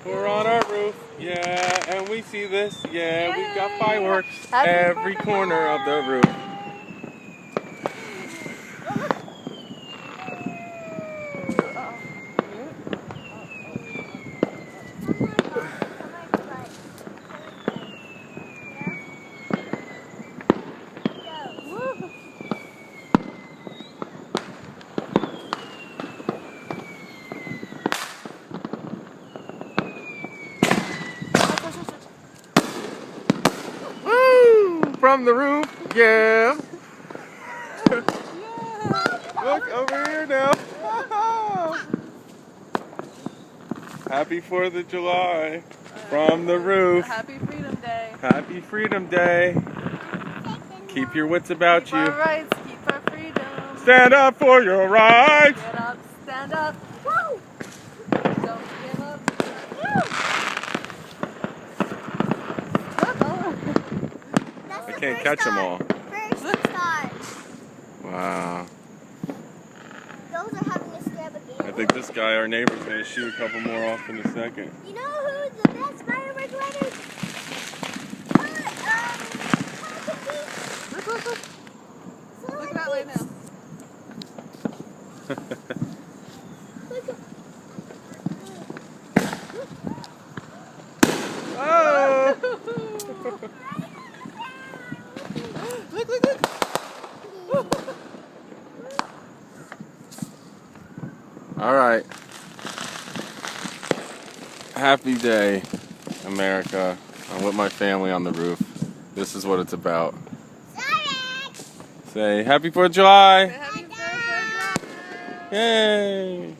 We're on our roof, yeah, and we see this, yeah, we've got fireworks Happy every corner of the roof. Woo! From the roof, yeah. Look over here now. Happy 4th of July from the roof. Happy Freedom Day. Happy Freedom Day. Keep your wits about Keep you. our rights, keep our freedom. Stand up for your rights. Get up, stand up. Woo! Don't give up. I can't catch them all. First start. Wow. Those are having a stab again. I think this guy, our neighbor's going to shoot a couple more off in a second. You know who's the best firework runners? Look that way now. Oh! Look, look, look. All right. Happy day, America. I'm with my family on the roof. This is what it's about. Say, Happy 4th of July! Happy birthday. Yay!